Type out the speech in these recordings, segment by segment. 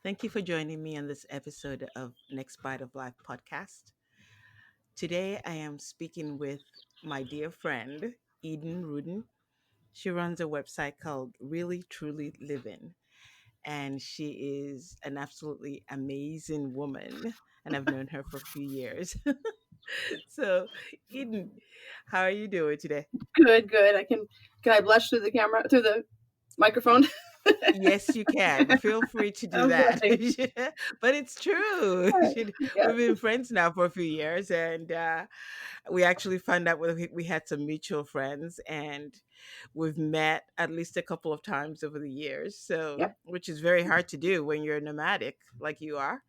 Thank you for joining me on this episode of Next Bite of Life podcast. Today I am speaking with my dear friend, Eden Rudin. She runs a website called Really Truly Living, and she is an absolutely amazing woman. And I've known her for a few years. So, Eden, how are you doing today? Good, good. Can I blush through the camera through the microphone? Yes, you can. Feel free to do I'm that. blushing. But it's true. Yeah, We've been friends now for a few years, and we actually found out we had some mutual friends, and we've met at least a couple of times over the years. So, yep, which is very hard to do when you're nomadic like you are.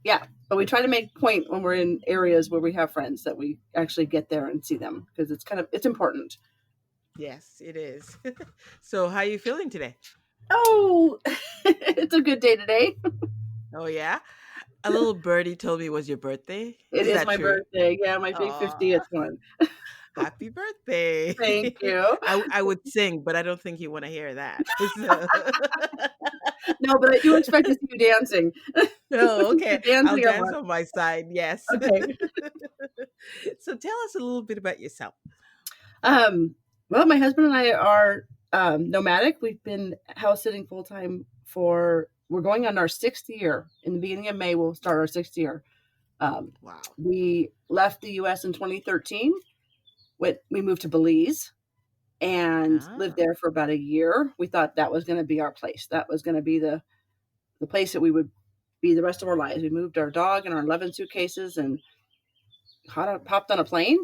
yeah. But we try to make point when we're in areas where we have friends that we actually get there and see them because it's important. Yes, it is. So, how are you feeling today? Oh, it's a good day today. Oh yeah, a little birdie told me it was your birthday. It Is is that my true? birthday. Yeah, my big Oh, 50th one. happy birthday. Thank you. I would sing, but I don't think you want to hear that. So, No, but I do expect to see you dancing. oh, okay. You're I'll dancing, I'm dance like, on my side. Yes. okay. So tell us a little bit about yourself. Um, well, my husband and I are nomadic. We've been house sitting full time we're going on our sixth year. In the beginning of May, we'll start our sixth year. Wow. We left the US in 2013. We moved to Belize and lived Ah, there for about a year. We thought that was going to be our place. That was going to be the place that we would be the rest of our lives. We moved our dog and our 11 suitcases and hopped on a plane.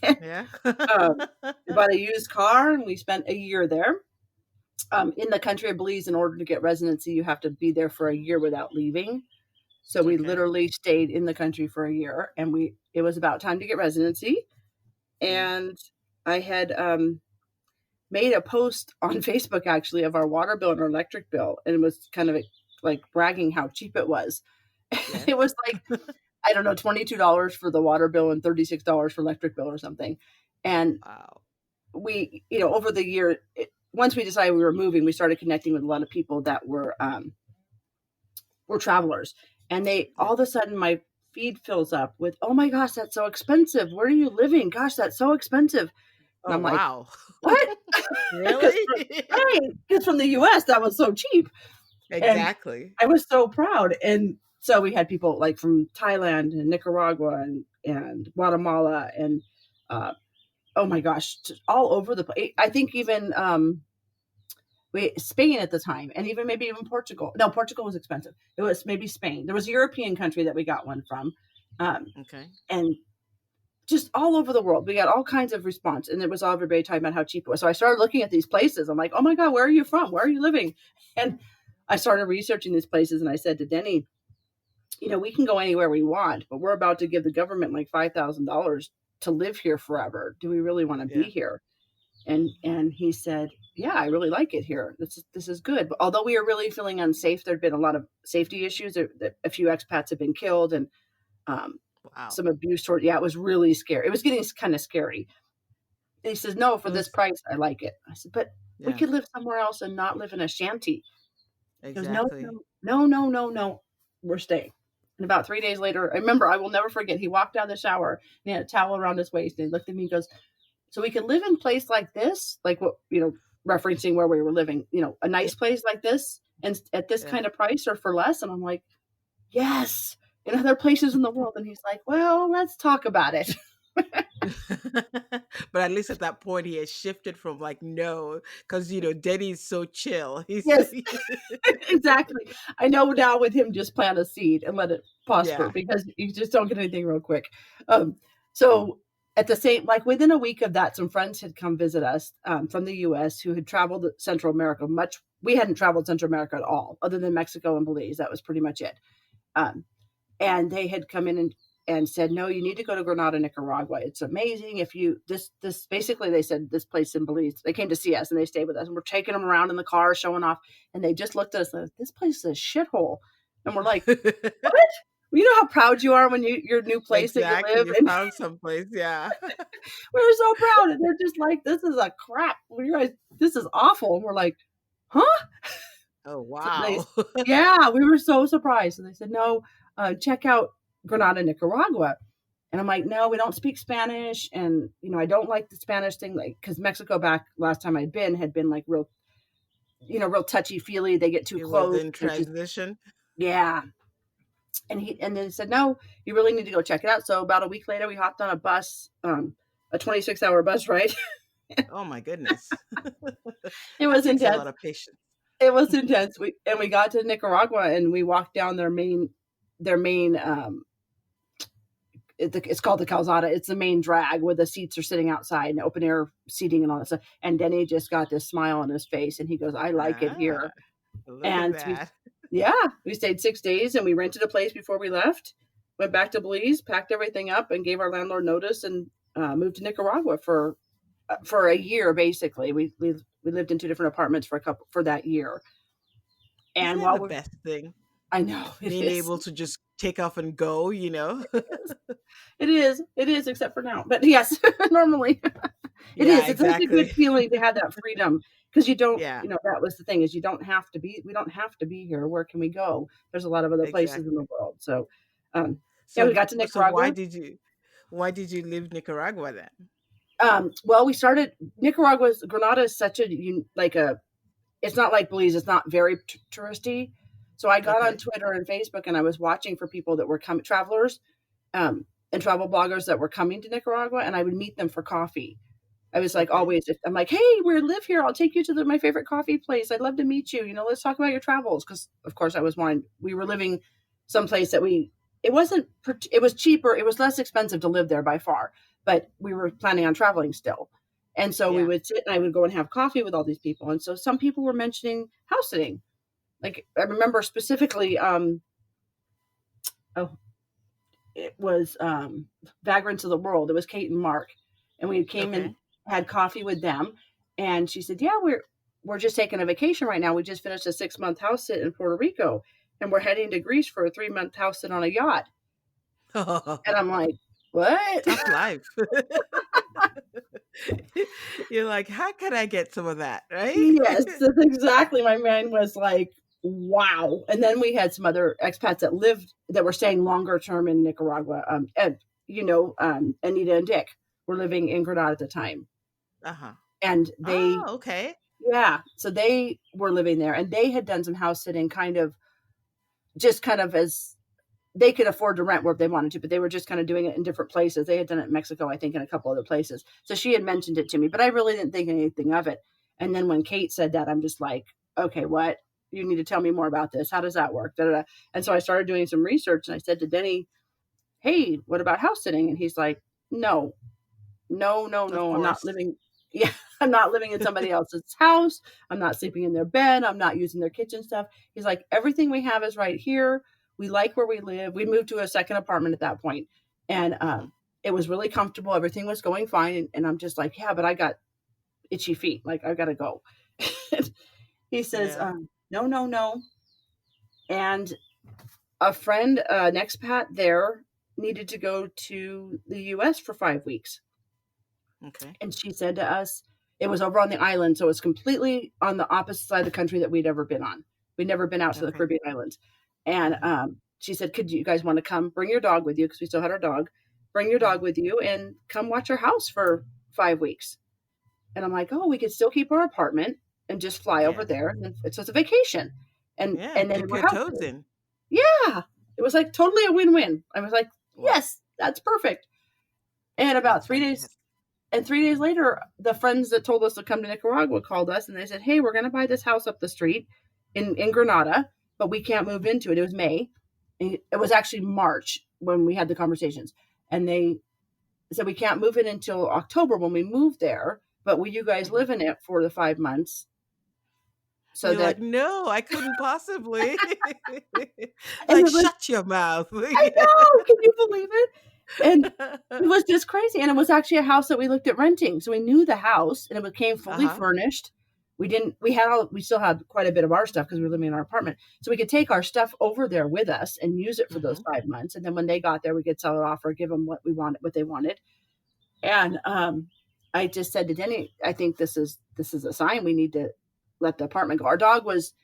yeah. We bought a used car and we spent a year there. In the country of Belize, in order to get residency, you have to be there for a year without leaving. So we Okay. literally stayed in the country for a year, and it was about time to get residency. Yeah. And I had made a post on Facebook actually of our water bill and our electric bill, and it was kind of like bragging how cheap it was. Yes. It was like, I don't know, $22 for the water bill and $36 for electric bill or something. And Wow. over the year, once we decided we were moving, we started connecting with a lot of people that were travelers, and they Yeah. all of a sudden my feed fills up with, "Oh my gosh, that's so expensive. Where are you living? Gosh, that's so expensive." And Oh I'm like, wow. "What?" Because Really? from the US that was so cheap, and Exactly. I was so proud. And so we had people like from Thailand and Nicaragua and Guatemala and uh, oh my gosh, all over the place. I think even Spain at the time, and even Portugal. No, Portugal was expensive. It was maybe Spain. There was a European country that we got one from, um, Okay. and just all over the world. We got all kinds of response, and it was all everybody talking about how cheap it was. So I started looking at these places. I'm like, oh my god, where are you from? Where are you living? And I started researching these places, and I said to Denny, we can go anywhere we want, but we're about to give the government like $5,000 to live here forever. Do we really want to be Yeah. here? And he said, "Yeah, I really like it here. This is good." But although we are really feeling unsafe, there'd been a lot of safety issues. A few expats have been killed, and um, Wow. some abuse toward. Yeah, it was really scary. It was getting kind of scary. And he says, "No, for It this was price, I like it." I said, "But we yeah, could live somewhere else and not live in a shanty." He goes, "No, exactly. no, no, no, no, no. We're staying." And about 3 days later, I remember, I will never forget. He walked out of the shower and he had a towel around his waist, and he looked at me and goes, "So we can live in a place like this, like what, referencing where we were living, a Yeah. nice place like this, and at this Yeah. kind of price or for less." And I'm like, yes, in other places in the world. And he's like, well, let's talk about it. But at least at that point he has shifted from like no, because Denny's so chill. He's Yes, exactly. I know now with him, just plant a seed and let it prosper yeah. because you just don't get anything real quick. Um, so at the same, like within a week of that, some friends had come visit us from the US who had traveled to Central America. We hadn't traveled Central America at all, other than Mexico and Belize. That was pretty much it. Um, and they had come in and said, no, you need to go to Granada, Nicaragua. It's amazing. If you this basically, they said, this place in Belize. They came to see us and they stayed with us, and we're taking them around in the car, showing off. And they just looked at us like, this place is a shithole. And we're like, what? You know how proud you are when your new place that you Exactly. live, You and found someplace, yeah. we're so proud. And they're just like, this is a crap. You guys, this is awful. And we're like, huh? Oh, So they, wow. yeah, we were so surprised. And they said, no, check out Granada, Nicaragua. And I'm like, no, we don't speak Spanish. And, I don't like the Spanish thing, like, because Mexico back last time I'd been had been like real, real touchy feely. They get too It was close. in It just, transition. yeah. And then he said, no, you really need to go check it out. So about a week later, we hopped on a bus, a 26-hour bus ride. Oh my goodness. It That was takes a intense. lot of patience. It was intense. We got to Nicaragua and we walked down their main it's called the calzada. It's the main drag where the seats are sitting outside and open air seating and all that stuff. And Denny just got this smile on his face and he goes, I like it Ah, here. look at And that. yeah, we stayed 6 days and we rented a place before we left, went back to Belize, packed everything up and gave our landlord notice and moved to Nicaragua for a year. Basically, we lived in two different apartments for that year. Isn't And it while the we're, best thing? I know it Being is. able to just take off and go, you know? It is, except for now. But yes, normally it Yeah, is. It's such a good exactly. feeling to have that freedom because you don't, Yeah, that was the thing is we don't have to be here. Where can we go? There's a lot of other places in the exactly. world. So, yeah, we So, got to so why Nicaragua. did you leave Nicaragua then? Well, we started Granada is such it's not like Belize. It's not very touristy. So I got on Okay. Twitter and Facebook and I was watching for people that were coming, travelers, and travel bloggers that were coming to Nicaragua, and I would meet them for coffee. I was like, Okay. always, I'm like, hey, we live here. I'll take you to my favorite coffee place. I'd love to meet you. Let's talk about your travels. Cause of course we were living someplace it wasn't, it was cheaper. It was less expensive to live there by far, but we were planning on traveling still. And so we Yeah. would sit and I would go and have coffee with all these people. And so some people were mentioning house sitting. Like I remember specifically, oh, it was Vagrants of the World. It was Kate and Mark, and we came and Okay. had coffee with them. And she said, "Yeah, we're just taking a vacation right now. We just finished a 6-month house sit in Puerto Rico, and we're heading to Greece for a 3-month house sit on a yacht." And I'm like, "What?" Tough life. You're like, how can I get some of that, right? Yes, that's exactly. My mind was like, "Wow!" And then we had some other expats that were staying longer term in Nicaragua. Anita and Dick were living in Granada at the time, Uh-huh. and Oh, okay. yeah, so they were living there, and they had done some house sitting, just kind of as they could afford to rent where they wanted to, but they were just kind of doing it in different places. They had done it in Mexico, I think, and a couple other places. So she had mentioned it to me, but I really didn't think anything of it. And then when Kate said that, I'm just like, okay, what? You need to tell me more about this. How does that work? Da, da, da. And so I started doing some research, and I said to Denny, hey, what about house sitting? And he's like, no, no, no, Of no, I'm not course. living. Yeah, I'm not living in somebody else's house. I'm not sleeping in their bed. I'm not using their kitchen stuff. He's like, everything we have is right here. We like where we live. We moved to a second apartment at that point, and Hmm. it was really comfortable. Everything was going fine, and I'm just like, yeah, but I got itchy feet. Like I gotta go. He says, Yeah. no, no, no. And a friend, an expat there, needed to go to the U.S. for 5 weeks. Okay. And she said to us, it was over on the island, so it was completely on the opposite side of the country that we'd ever been on. We'd never been out to the Okay. Caribbean islands. And Hmm. she said, could you guys want to come bring your dog with you? Because we still had our dog. Bring your dog Hmm. with you and come watch our house for 5 weeks. And I'm like, oh, we could still keep our apartment and just fly over Yes. there. And it's just a vacation. And Yeah. and then Dip we're your house toes sitting. in. Yeah. It was like totally a win-win. I was like, Wow. yes, that's perfect. And about That's 3 days fantastic. and 3 days later, the friends that told us to come to Nicaragua called us and they said, hey, we're going to buy this house up the street in Granada, but we can't move into it. It was May. It was actually March when we had the conversations. And they said, we can't move it until October when we move there, but will you guys Hmm. live in it for the 5 months so You're like, that, no, I couldn't possibly. and Like, it was, shut your mouth. I know, can you believe it? And it was just crazy. And it was actually a house that we looked at renting. So we knew the house and it became fully Uh-huh. furnished. We still had quite a bit of our stuff because we were living in our apartment. So we could take our stuff over there with us and use it for those Hmm. 5 months. And then when they got there, we could sell it off or give them what they wanted. And I just said to Denny, I think this is a sign we need to let the apartment go. Our dog was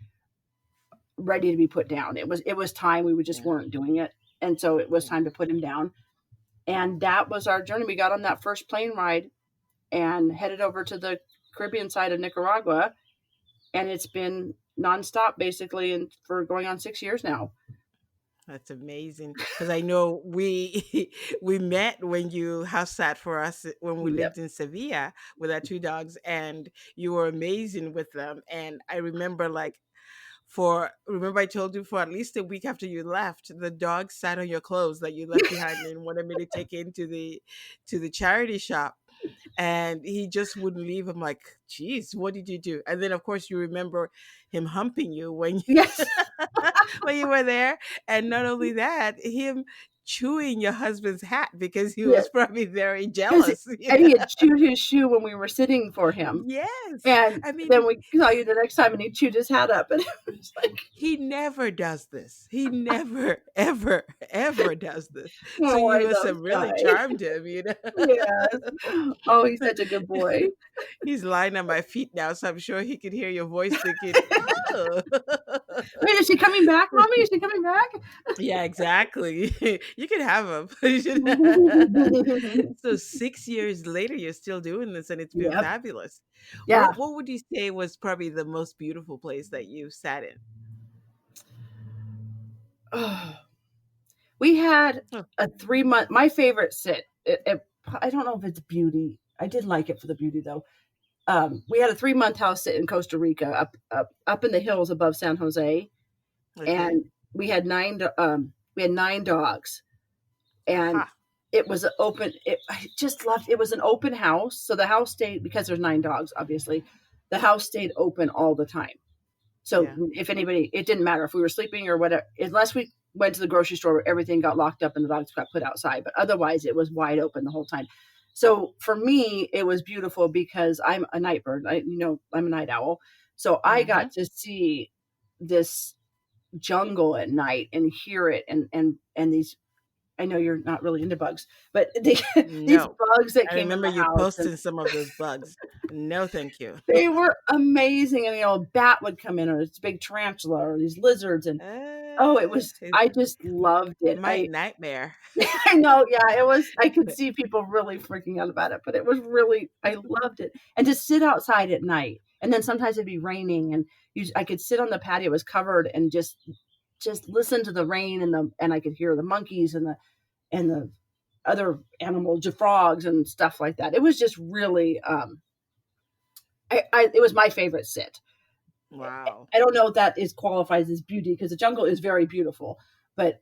ready to be put down. It was time. We just Yeah. weren't doing it, and so it was Yeah. time to put him down. And that was our journey. We got on that first plane ride and headed over to the Caribbean side of Nicaragua, and it's been nonstop basically, and for going on 6 years now. That's amazing because I know we we met when you house sat for us when we Yep. lived in Sevilla with our two dogs, and you were amazing with them. And I remember, like, for remember I told you for at least a week after you left, the dog sat on your clothes that you left behind and wanted me to take into the charity shop, and he just wouldn't leave. I'm like, geez, what did you do? And then of course you remember him humping you when Yes. when you were there. And not only that, him chewing your husband's hat because he Yeah. was probably very Because jealous. and he had chewed his shoe when we were sitting for him, Yes. and I mean, then we saw you the next time, and he chewed his hat up, and it was like, he never does this. He never, ever, ever does this. So oh, you I must love have really Sky. charmed him, you know? Yes. Oh, he's such a good boy. He's lying at my feet now, so I'm sure he could hear your voice thinking, oh. Wait, is she coming back, mommy? Is she coming back? Yeah, exactly. You can have them. You should- So 6 years later, you're still doing this, and it's been Yep. fabulous. Yeah. What would you say was probably the most beautiful place that you sat in? Oh, we had Oh, a 3 month. My favorite sit. I don't know if it's beauty. I did like it for the beauty though. We had a 3 month house sit in Costa Rica, up in the hills above San Jose, okay. and we had 9 dogs, and Aha. it was an open. I just loved. It was an open house, so the house stayed, because there's 9 dogs. Obviously, the house stayed open all the time. So Yeah. if anybody, it didn't matter if we were sleeping or whatever, unless we went to the grocery store where everything got locked up and the dogs got put outside. But otherwise, it was wide open the whole time. So for me, it was beautiful because I'm a night bird. I'm a night owl. So I Mm-hmm. got to see this jungle at night and hear it, and these. I know you're not really into bugs, but these No. bugs that I came in remember the you house, and posting some of those bugs. No, thank you. they were amazing. And a bat would come in, or this big tarantula, or these lizards, and oh, It's I just loved it. my nightmare. I know, yeah, it was. I could see people really freaking out about it, but it was really, I loved it. And to sit outside at night, and then sometimes it'd be raining, and I could sit on the patio, it was covered, and just listen to the rain, and I could hear the monkeys and the other animals, the frogs and stuff like that. It was just really, it was my favorite sit. Wow. I don't know if that is qualifies as beauty, because the jungle is very beautiful, but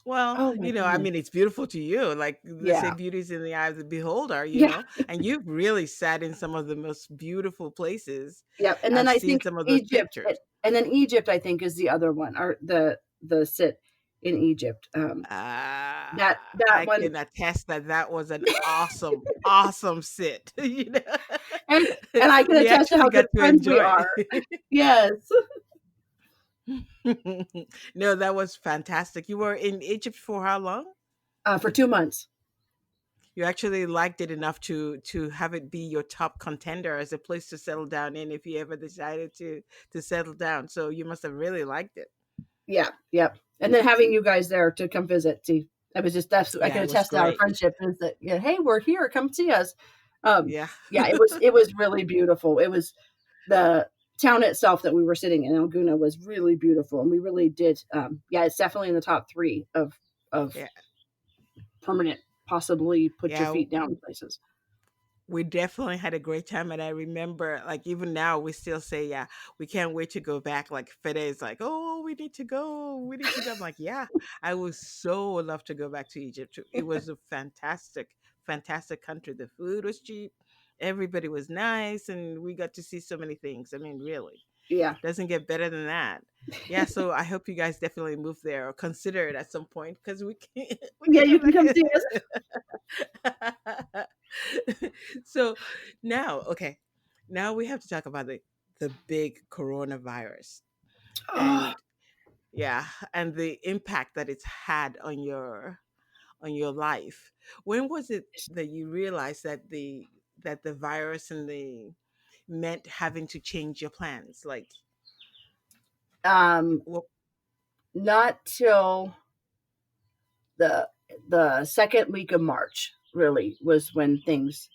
Well, oh my I goodness, mean, it's beautiful to you. Like they say, yeah, beauty's in the eye of the beholder, yeah, and you've really sat in some of the most beautiful places. yeah. And then I've I seen think some of those Egypt, pictures. and then Egypt, I think, is the other one, or the sit in Egypt. That I one, can attest that that was an awesome, awesome sit. and and I can We attest to actually how got good to friends we enjoy are. it. Yes, No, that was fantastic. You were in Egypt for how long? for 2 months. You actually liked it enough to have it be your top contender as a place to settle down in if you ever decided to settle down. So you must have really liked it. Yeah, yep. And then having you guys there to come visit, see, that was just that's I Yeah, can it was attest to our great. friendship is that, yeah, hey, we're here, come see us. Yeah. Yeah, it was really beautiful. It was the town itself that we were sitting in, Elguna, was really beautiful, and we really did. Yeah, it's definitely in the top three of Yeah. permanent, possibly put your Yeah. feet down places. We definitely had a great time. And I remember, like, even now, we still say, yeah, we can't wait to go back. Like, Fede is like, oh, we need to go. We need to go. I'm like, yeah, I would so love to go back to Egypt. It was a fantastic, fantastic country. The food was cheap, everybody was nice, and we got to see so many things. I mean, really, Yeah, doesn't get better than that. Yeah, so I hope you guys definitely move there or consider it at some point because we can we yeah, can you come can back. come see us. So now, okay, now we have to talk about the big coronavirus Oh, and yeah, and the impact that it's had on your life. When was it that you realized that the virus and the meant having to change your plans? Like, Um, Well, not till the the second week of March really was when things.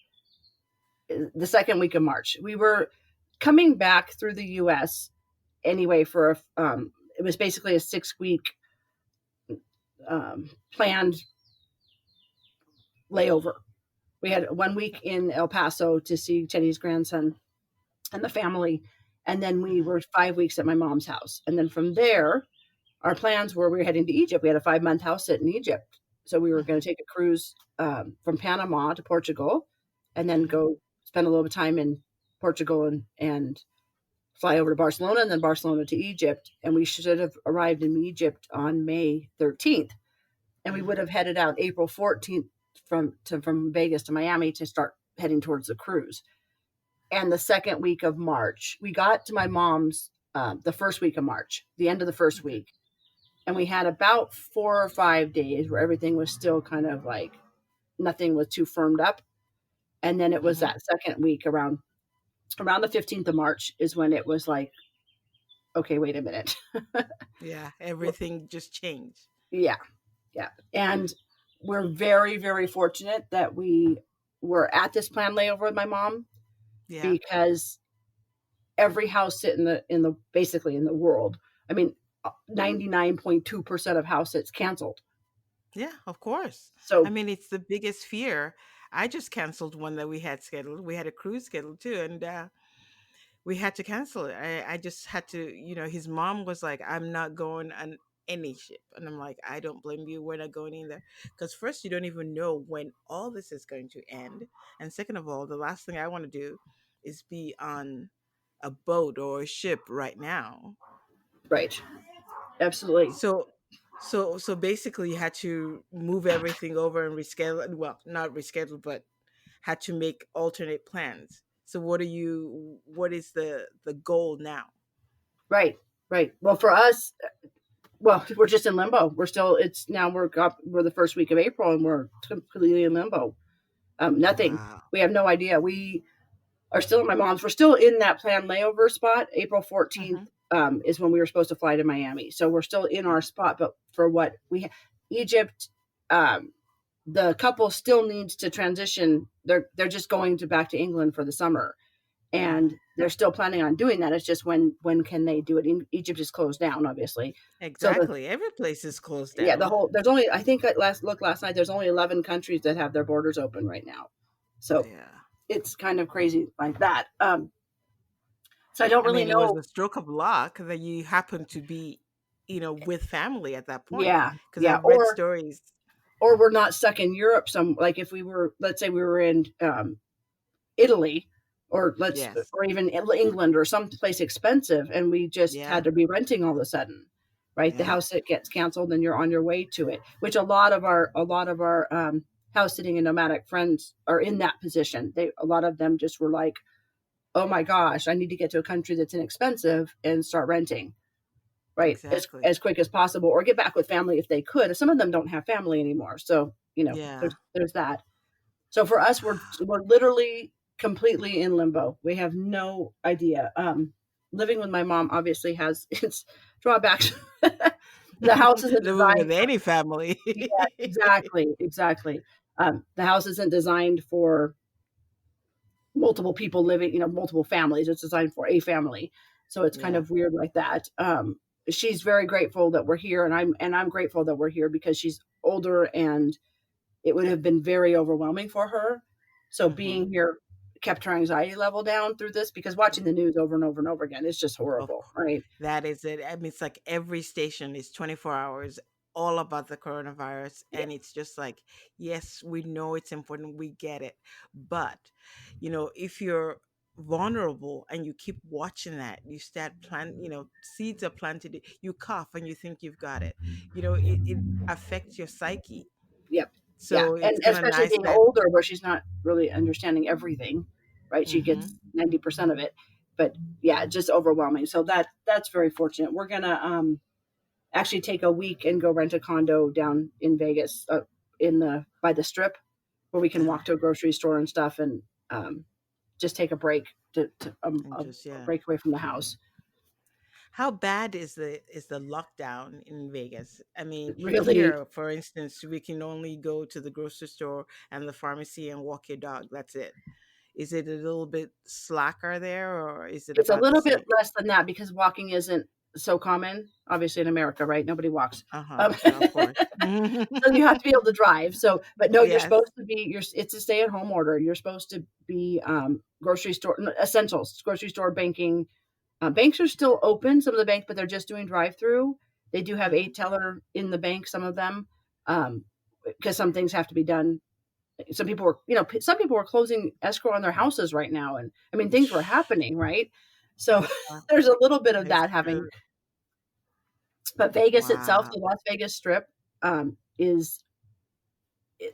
The second week of March, we were coming back through the U.S. anyway for it was basically a 6 week planned layover. We had 1 week in El Paso to see Jenny's grandson and the family, and then we mhm, were 5 weeks at my mom's house, and then from there our plans were we were heading to Egypt. We had a 5 month house sit in Egypt, so we were going mhm, to take a cruise from Panama to Portugal, and then mhm, go spend a little bit of time in Portugal and fly over to Barcelona and then Barcelona to Egypt. And we should have arrived in Egypt on May 13th, and we would mhm, have headed out April 14th from Vegas to Miami to start heading towards the cruise. And the second week of March, we got to my mom's the first week of March, the end of the first okay, week, and we had about 4 or 5 days where everything was still kind of like nothing was too firmed up. And then it was mhm. that second week around the 15th of March is when it was like, okay, wait a minute. Yeah, everything just changed. Yeah, yeah. And we're very, very fortunate that we were at this planned layover with my mom Yeah, because every house sit in the basically in the world. I mean, 99.2% of house sits canceled. yeah, of course. I So mean, it's the biggest fear. I just canceled one that we had scheduled. We had a cruise scheduled too, and we had to cancel it. I just had to, his mom was like, I'm not going on any ship. And I'm like, I don't blame you. We're not going in there. Because first, you don't even know when all this is going to end. And second of all, the last thing I want to do is be on a boat or a ship right now. right, absolutely, So so basically you had to move everything over and reschedule, well, not reschedule, but had to make alternate plans. So what is the goal now? right, right. Well, for us, well, we're just in limbo. We're still. It's now we're the first week of April and we're completely in limbo. Nothing. Wow. We have no idea. We are still at my mom's. We're still in that planned layover spot. April 14th Mhm. is when we were supposed to fly to Miami. So we're still in our spot. But for what Egypt, um, the couple still needs to transition. They're just going to back to England for the summer, and Mhm. they're still planning on doing that. It's just when can they do it? Egypt is closed down, obviously. So Exactly. Every place is closed yeah, the down. whole there's only I think at last night there's only 11 countries that have their borders open right now. So Yeah. it's kind of crazy like that. So I don't I really mean, it was know. a stroke of luck that you happened to be, with family at that point. Yeah, Because yeah, I've read stories. or we're not stuck in Europe. Some like if we were, let's say we were in Italy, Yes. or even England or someplace expensive, and we just Yeah. had to be renting all of a sudden, right? The Yeah. house that gets canceled, and you're on your way to it. Which a lot of our house sitting and nomadic friends are in that position. A lot of them just were like, oh my gosh, I need to get to a country that's inexpensive and start renting, right? Exactly. As quick as possible, or get back with family if they could. Some of them don't have family anymore, so Yeah. there's that. So for us, we're literally completely in limbo. We have no idea. Living with my mom obviously has its drawbacks. The house isn't Living designed with for. any family. Yeah, exactly, exactly. The house isn't designed for multiple people living, multiple families. It's designed for a family. So it's kind Yeah. of weird like that. She's very grateful that we're here, and I'm grateful that we're here because she's older and it would have been very overwhelming for her. So Mhm. being here kept her anxiety level down through this because watching the news over and over and over again is just Of horrible, course. right? That is it. I mean, it's like every station is 24 hours all about the coronavirus. Yeah, And it's just like, yes, we know it's important. We get it. But, if you're vulnerable and you keep watching that, you start seeds are planted, you cough and you think you've got it. It affects your psyche. yep, yeah, So and it's kind of especially nice being that, older, where she's not really understanding everything, right? She hmm gets 90% of it, but yeah, just overwhelming. So that's very fortunate. We're gonna actually take a week and go rent a condo down in Vegas, in the by the Strip, where we can uh walk to a grocery store and stuff, and just take a break to and a just, yeah. break away from the house. How bad is the lockdown in Vegas? I mean, Really, here, for instance, we can only go to the grocery store and the pharmacy and walk your dog. That's it. Is it a little bit slacker there, or is it it's a about the little bit same? less than that because walking isn't so common, obviously, in America, right? Nobody walks. Uh-huh. Of course. So you have to be able to drive. So, but no, you're Yes. supposed to be. It's a stay-at-home order. You're supposed to be grocery store essentials, grocery store, banking. Banks are still open, some of the banks, but they're just doing drive-through. They do have Uh-huh. 8 teller in the bank, some of them, because some things have to be done. Some people were, some people were closing escrow on their houses right now, and I mean, things were happening, right? So Yeah, there's a little bit of it's that having, true. but Vegas itself, Wow. the Las Vegas Strip, is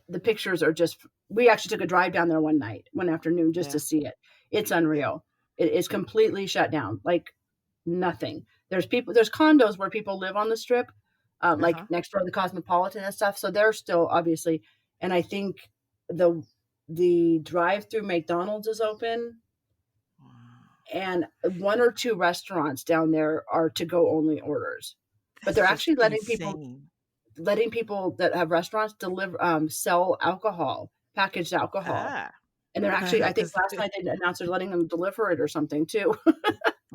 the pictures are just. We actually took a drive down there one afternoon, just to Yeah. see it. It's Yeah. unreal. It is completely shut down, like nothing. There's condos where people live on the strip, like Uh-huh. next door to the Cosmopolitan and stuff. So they're still obviously, and I think the the drive-through McDonald's is open, Wow. and one or two restaurants down there are to go only orders. But That's they're just actually insane. letting people that have restaurants deliver sell alcohol, packaged alcohol. Ah. And they're actually, I think Because last night they announced they're letting them deliver it or something too.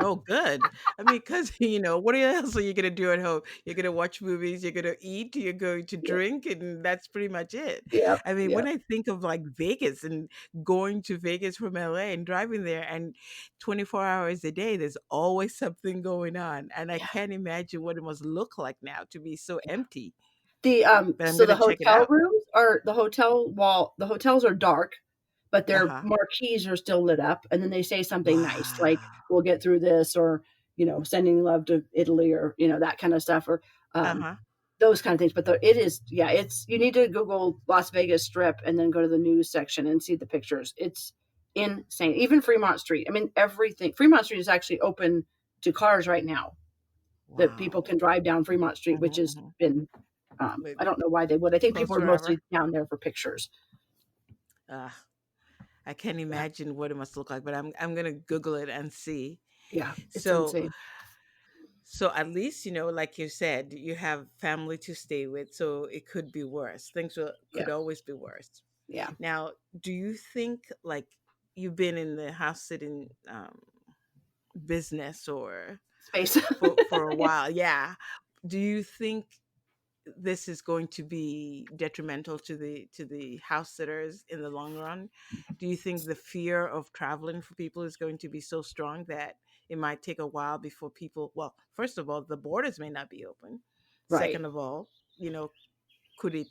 oh, good. I mean, because what else are you gonna do at home? You're gonna watch movies, you're gonna eat, you're going to Yeah. drink, and that's pretty much it. Yep. I mean, when Yep. I think of like Vegas and going to Vegas from LA and driving there and 24 hours a day, there's always something going on. And I Yeah. can't imagine what it must look like now to be so Yeah. empty. But I'm So the gonna check it hotel out. rooms are the hotels are dark, but their Uh-huh. marquees are still lit up, and then they say something nice like, Wow. "We'll get through this," or, "Sending love to Italy," or, that kind of stuff, or, um, Uh-huh. those kind of things, but it is, yeah, it's you need to Google Las Vegas Strip and then go to the news section and see the pictures. It's insane. Even Fremont Street. I mean, everything Fremont Street is actually open to cars right now, that people Wow. can drive down Fremont Street, which Hmm, has hmm. been, I don't know why they would. I think Closed people are forever. mostly down there for pictures. Uh, I can't Yeah, imagine what it must look like, but I'm gonna Google it and see. yeah, it's So insane. so at least like you said, you have family to stay with, so it could be worse. Yeah, Could always be worse. yeah. Now, do you think like you've been in the house sitting business or Space. for a Yeah. while? Yeah. Do you think this is going to be detrimental to the house sitters in the long run? Do you think the fear of traveling for people is going to be so strong that it might take a while before people, well, first of all, the borders may not be open. Right, Second of all, you know, could it,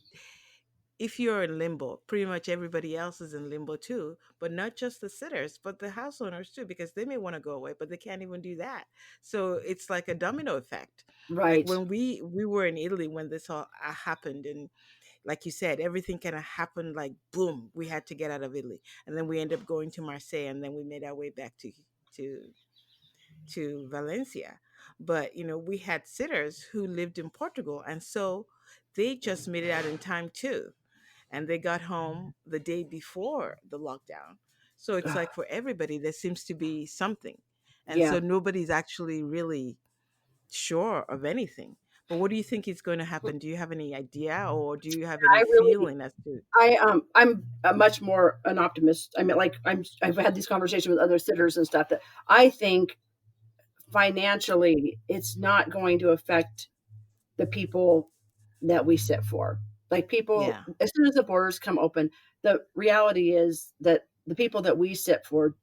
if you're in limbo, pretty much everybody else is in limbo too, but not just the sitters, but the house owners too, because they may want to go away, but they can't even do that. So it's like a domino effect. Like right. when we were in Italy when this all happened, and like you said, everything kind of happened like boom, we had to get out of Italy, and then we ended up going to Marseille, and then we made our way back to to Valencia. But we had sitters who lived in Portugal, and so they just made it out in time too, and they got home the day before the lockdown. So it's Ugh, like for everybody, there seems to be something. And yeah. so nobody's actually really sure of anything. But what do you think is going to happen? Do you have any idea, or do you have any I really feeling as to? I'm a much more an optimist. I mean, like I've had these conversations with other sitters and stuff that I think financially it's not going to affect the people that we sit for. Like people, Yeah. as soon as the borders come open, the reality is that the people that we sit for,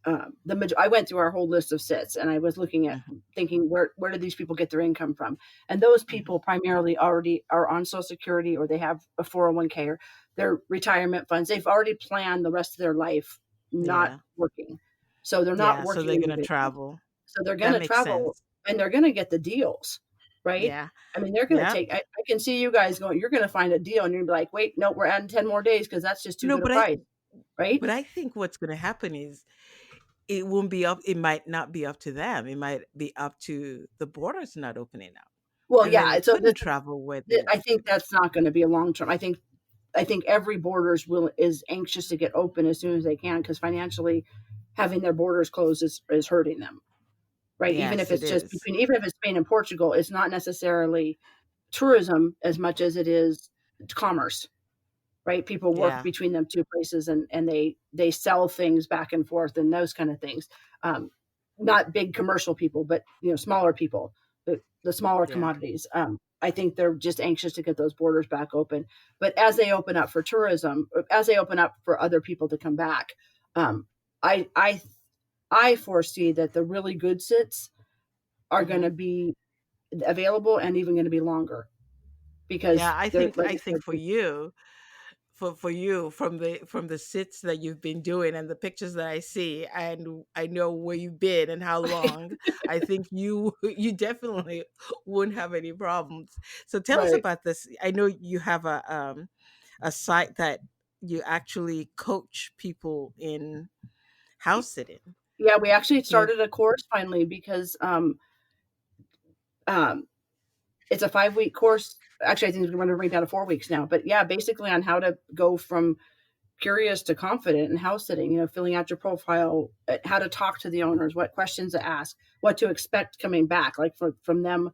I went through our whole list of sits and I was looking at Hmm, thinking where do these people get their income from? And those hmm. people primarily already are on Social Security or they have a 401k or their retirement funds. They've already planned the rest of their life not Yeah. working, so they're not Yeah. So working they're going to individuals. travel. So they're going That to makes travel sense. and they're going to get the deals, right? Yeah. I mean, they're going to Yeah. take. I can see you guys going. You're going to find a deal, and you're gonna be like, "Wait, no, we're adding 10 more days because that's just too No, good a price." Right? but I think what's going to happen is it won't be up. It might not be up to them. It might be up to the borders not opening up, Well, and then yeah. they couldn't travel where they I wanted to. think that's not going to be a long term. I think every borders will is anxious to get open as soon as they can because financially, having their borders closed is hurting them. right? Even if Yes, it it's just is. between, even if it's Spain and Portugal, it's not necessarily tourism as much as it is commerce, right? People work Yeah. between them two places, and they sell things back and forth and those kind of things. Um, Not big commercial people, but smaller people, the smaller Yeah. commodities. I think they're just anxious to get those borders back open. But as they open up for tourism, as they open up for other people to come back, um, I I I foresee that the really good sits are going Hmm. to be available and even going to be longer Yeah, because I they're, think like I I think said, for you, for you, from the sits that you've been doing and the pictures that I see, and I know where you've been and how long, I think you you definitely wouldn't have any problems. So tell us right. about this. I know you have a site that you actually coach people in house sitting. Yeah, we actually Can you? started a course finally because um, it's a 5-week course. Actually, I think we're going to bring down to 4 weeks now. But yeah, basically on how to go from curious to confident in house sitting. Filling out your profile, how to talk to the owners, what questions to ask, what to expect coming back, like from them,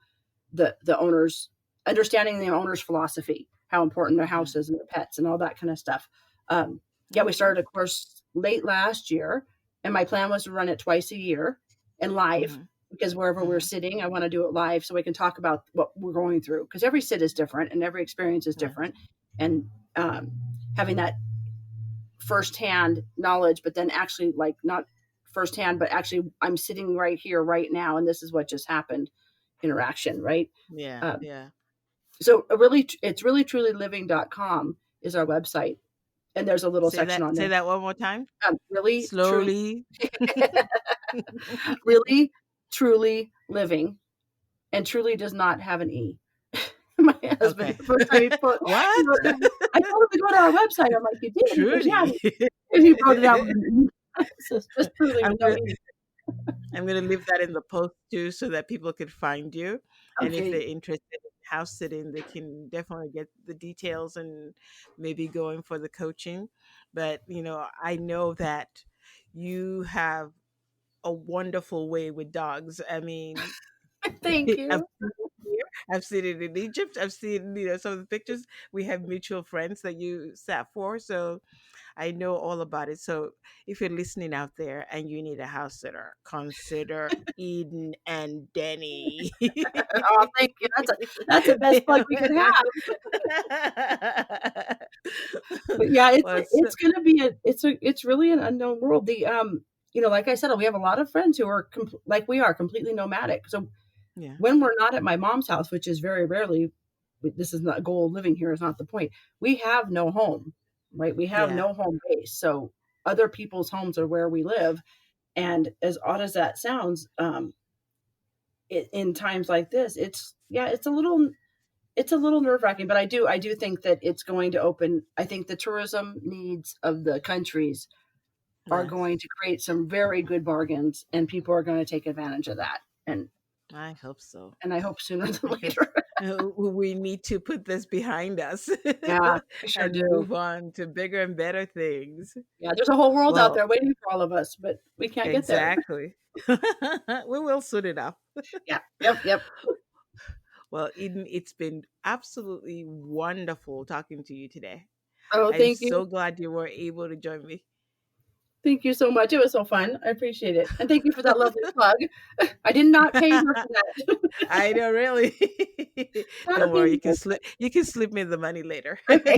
the owners, understanding the owner's philosophy, how important their house Mhm. is and their pets and all that kind of stuff. Yeah, we Okay. started a course late last year, and my plan was to run it twice a year and live, Hmm. because wherever we're Hmm. sitting, I want to do it live so we can talk about what we're going through, because every sit is different and every experience is Yes. different. And having that firsthand knowledge, but then actually, like, not firsthand, but actually I'm sitting right here right now and this is what just happened interaction, right? Yeah. Um, Yeah. so really, it's really truly living.com is our website. And there's a little Say section that. on Say there. that one more time. Really, truly, Slowly. really, truly living. And truly does not have an E. My husband, Okay. the first time he What? wrote down, I told him to go to our website. I'm like, you did? He goes, yeah. Truly. And he wrote it out with an E. So it's just truly I'm with no gonna E. I'm gonna leave that in the post too, so that people could find you. And if they're Okay. interested in house sitting, they can definitely get the details and maybe go in for the coaching. But I know that you have a wonderful way with dogs. I mean, Thank I've you. seen it here. I've seen it in Egypt. I've seen, some of the pictures. We have mutual friends that you sat for, so I know all about it. So if you're listening out there and you need a house sitter, consider Eden and Denny. Oh, thank you. That's the best plug we could have. But yeah, Well, it's gonna be it's really an unknown world. Like I said, we have a lot of friends who are like we are completely nomadic. So yeah, when we're not at my mom's house, which is very rarely, this is not goal, living here is not the point. We have no home, right? We have yeah, no home base. So other people's homes are where we live. And as odd as that sounds, in times like this, it's a little nerve-wracking, but I do think that it's going to open. I think the tourism needs of the countries are yes. going to create some very good bargains, and people are going to take advantage of that. And I hope so, and I hope sooner than because later. we need to put this behind us Yeah, we sure and do. move on to bigger and better things. Yeah, there's a whole world out Well, there waiting for all of us, but we can't get there. exactly. We will soon enough. Yeah. Yep, yep. Well, Eden, it's been absolutely wonderful talking to you today. Oh, I'm thank you. so glad you were able to join me. Thank you so much. It was so fun. I appreciate it. And thank you for that lovely plug. I did not pay her for that. I know, really. Not a Don't worry, penny. you can slip me the money later. Okay.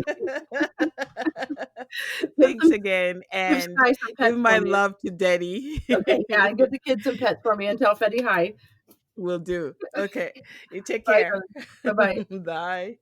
Give Thanks some again, give and Sky some give pets my for me. love to Denny. Okay, yeah, and give the kids some pets for me and tell Fetty hi. Will do. Okay. You take Bye, care. darling. Bye-bye. Bye.